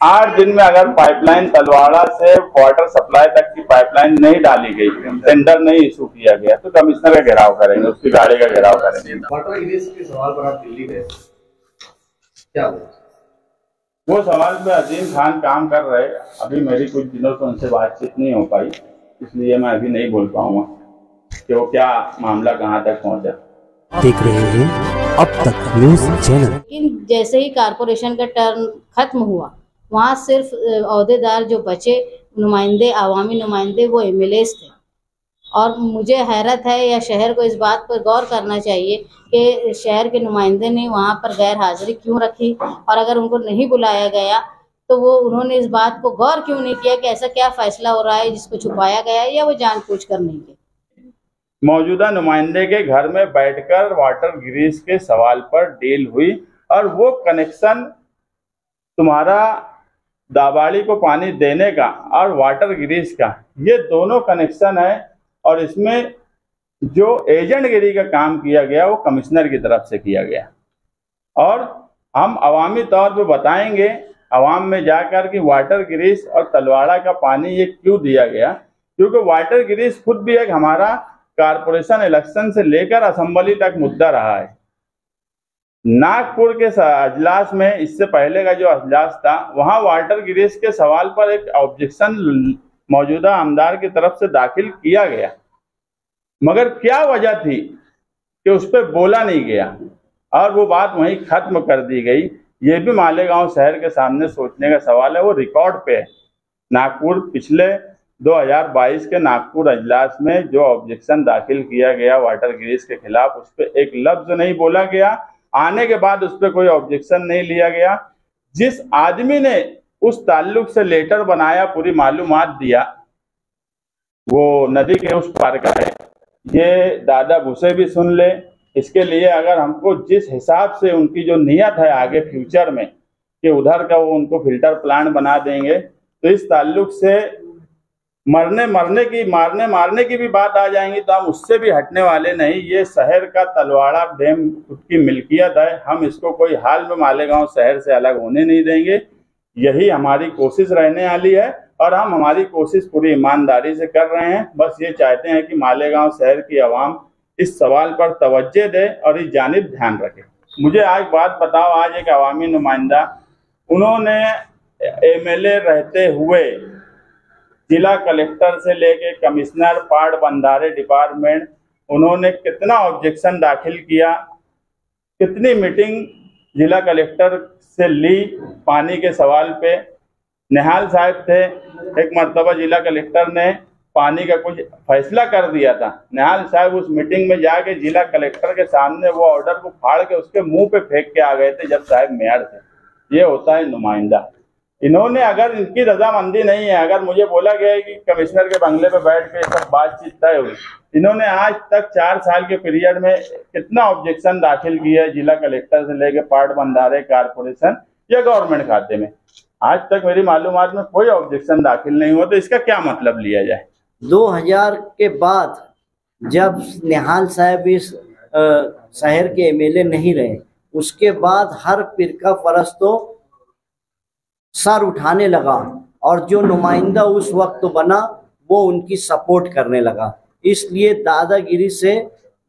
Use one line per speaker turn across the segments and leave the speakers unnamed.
8 दिन में अगर पाइपलाइन तलवाड़ा से वाटर सप्लाई तक की पाइपलाइन नहीं डाली गई, टेंडर नहीं इशू किया गया, तो कमिश्नर का घेराव करेंगे, उसकी गाड़ी का घेराव करेंगे।
वाटर गिरीश के सवाल पर आप दिल्ली गए, क्या
वो सवाल पे अजीम खान काम कर रहे, अभी मेरी कुछ दिनों से उनसे बातचीत नहीं हो पाई, इसलिए मैं अभी नहीं बोल पाऊंगा कि वो क्या मामला कहाँ तक पहुंचा।
देख रहे हैं अब तक न्यूज चैनल।
लेकिन जैसे ही कारपोरेशन का टर्म खत्म हुआ, वहाँ सिर्फ अहदेदार जो बचे नुमाइंदे, आवामी नुमाइंदे, वो एमएलएस थे। और मुझे हैरत है, या शहर को इस बात पर गौर करना चाहिए कि शहर के नुमाइंदे ने वहाँ पर गैर हाजिरी क्यों रखी, और अगर उनको नहीं बुलाया गया तो वो उन्होंने इस बात को गौर क्यों नहीं किया कि ऐसा क्या फैसला हो रहा है जिसको छुपाया गया है, या वो जानबूझ कर नहीं किया।
मौजूदा नुमाइंदे के घर में बैठकर वाटर गिरीश के सवाल पर डील हुई, और वो कनेक्शन तुम्हारा दाबाड़ी को पानी देने का और वाटर गिरीश का, ये दोनों कनेक्शन है, और इसमें जो एजेंटगिरी का काम किया गया वो कमिश्नर की तरफ से किया गया। और हम अवामी तौर पे बताएंगे अवाम में जाकर कि वाटर गिरीश और तलवाड़ा का पानी ये क्यों दिया गया, क्योंकि वाटर गिरीश खुद भी एक हमारा कारपोरेशन इलेक्शन से लेकर असेंबली तक मुद्दा रहा है। नागपुर के अजलास में, इससे पहले का जो अजलास था, वहां वाटर गिरीश के सवाल पर एक ऑब्जेक्शन मौजूदा आमदार की तरफ से दाखिल किया गया, मगर क्या वजह थी कि उस पर बोला नहीं गया और वो बात वहीं खत्म कर दी गई। ये भी मालेगांव शहर के सामने सोचने का सवाल है। वो रिकॉर्ड पे है, नागपुर पिछले 2022 के नागपुर अजलास में जो ऑब्जेक्शन दाखिल किया गया वाटर गिरीश के खिलाफ, उस पर एक लफ्ज नहीं बोला गया। आने के बाद उस पर कोई ऑब्जेक्शन नहीं लिया गया। जिस आदमी ने उस ताल्लुक से लेटर बनाया, पूरी मालूमात दिया, वो नदी के उस पार का है। ये दादा भूसे भी सुन ले। इसके लिए अगर हमको जिस हिसाब से उनकी जो नियत है आगे फ्यूचर में कि उधर का वो उनको फिल्टर प्लांट बना देंगे, तो इस ताल्लुक से मारने की भी बात आ जाएंगी तो हम उससे भी हटने वाले नहीं। ये शहर का तलवाड़ा डैम खुद की मिल्कियत है, हम इसको कोई हाल में मालेगांव शहर से अलग होने नहीं देंगे। यही हमारी कोशिश रहने वाली है, और हम हमारी कोशिश पूरी ईमानदारी से कर रहे हैं। बस ये चाहते हैं कि मालेगांव शहर की आवाम इस सवाल पर तवज्जो दे और इस जानिब ध्यान रखे। मुझे आज बात बताओ, आज एक अवामी नुमाइंदा, उन्होंने एमएलए रहते हुए जिला कलेक्टर से लेके कमिश्नर पाड़ बंधारे डिपार्टमेंट, उन्होंने कितना ऑब्जेक्शन दाखिल किया, कितनी मीटिंग जिला कलेक्टर से ली पानी के सवाल पे। निहाल साहब थे, एक मर्तबा जिला कलेक्टर ने पानी का कुछ फैसला कर दिया था, निहाल साहब उस मीटिंग में जाके जिला कलेक्टर के सामने वो ऑर्डर को फाड़ के उसके मुंह पे फेंक के आ गए थे जब साहब मेयर थे। ये होता है नुमाइंदा। इन्होंने, अगर इनकी रजामंदी नहीं है, अगर मुझे बोला गया है कि कमिश्नर के बंगले पे बैठ के सब बातचीत तय हुई, इन्होंने आज तक 4 साल के पीरियड में कितना ऑब्जेक्शन दाखिल किया है जिला कलेक्टर से लेके पाड़ बंधारे, कारपोरेशन या गवर्नमेंट खाते में? आज तक मेरी मालूमात में कोई ऑब्जेक्शन दाखिल नहीं हुआ। तो इसका क्या मतलब लिया जाए?
2000 के बाद जब निहाल साहब इस शहर के एमएलए नहीं रहे, उसके बाद हर फिरका परस्त तो सर उठाने लगा, और जो नुमाइंदा उस वक्त बना वो उनकी सपोर्ट करने लगा। इसलिए दादागिरी से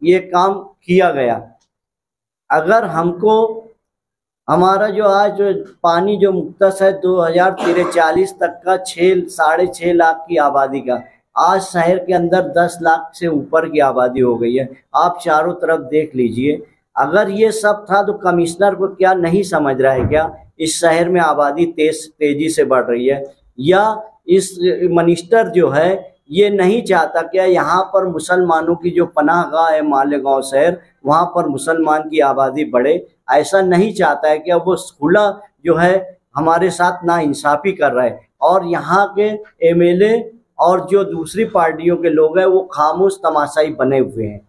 ये काम किया गया। अगर हमको हमारा जो आज पानी जो मुख्तस है 2043 तक का 6.5 लाख की आबादी का, आज शहर के अंदर 10 लाख से ऊपर की आबादी हो गई है। आप चारों तरफ देख लीजिए। अगर ये सब था तो कमिश्नर को क्या नहीं समझ रहा है क्या इस शहर में आबादी तेजी से बढ़ रही है, या इस मिनिस्टर जो है ये नहीं चाहता क्या यहाँ पर मुसलमानों की जो पनाहगाह है मालेगांव शहर, वहाँ पर मुसलमान की आबादी बढ़े? ऐसा नहीं चाहता है क्या? वो खुला जो है हमारे साथ नाइंसाफी कर रहा है, और यहाँ के एमएलए और जो दूसरी पार्टियों के लोग हैं वो खामोश तमाशाई बने हुए हैं।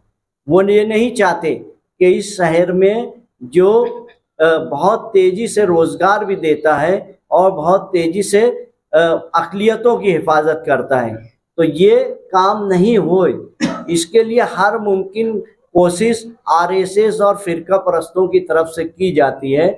वो ये नहीं चाहते कि इस शहर में जो बहुत तेजी से रोजगार भी देता है और बहुत तेजी से अक़लियतों की हिफाजत करता है, तो ये काम नहीं होए। इसके लिए हर मुमकिन कोशिश आरएसएस और फिरका परस्तों की तरफ से की जाती है।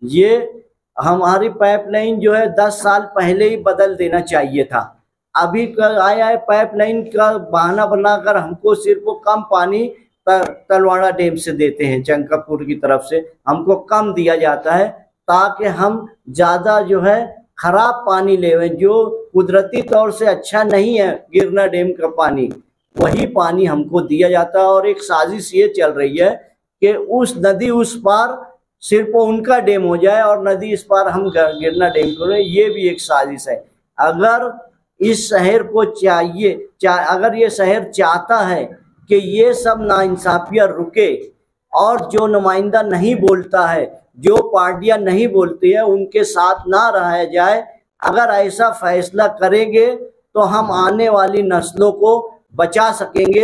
ये हमारी पाइपलाइन जो है 10 साल पहले ही बदल देना चाहिए था। अभी आया है पाइपलाइन का बहाना बनाकर हमको सिर्फ कम पानी तलवाड़ा डैम से देते हैं, चंकापुर की तरफ से हमको कम दिया जाता है ताकि हम ज़्यादा जो है खराब पानी लेवें, जो कुदरती तौर से अच्छा नहीं है गिरना डैम का पानी, वही पानी हमको दिया जाता है। और एक साजिश ये चल रही है कि उस नदी उस पार सिर्फ उनका डैम हो जाए और नदी इस पार हम गिरना डैम करें, ये भी एक साजिश है। अगर इस शहर को अगर ये शहर चाहता है कि ये सब नाइंसाफियाँ रुके और जो नुमाइंदा नहीं बोलता है, जो पार्टियां नहीं बोलती है, उनके साथ ना रहा जाए, अगर ऐसा फैसला करेंगे तो हम आने वाली नस्लों को बचा सकेंगे।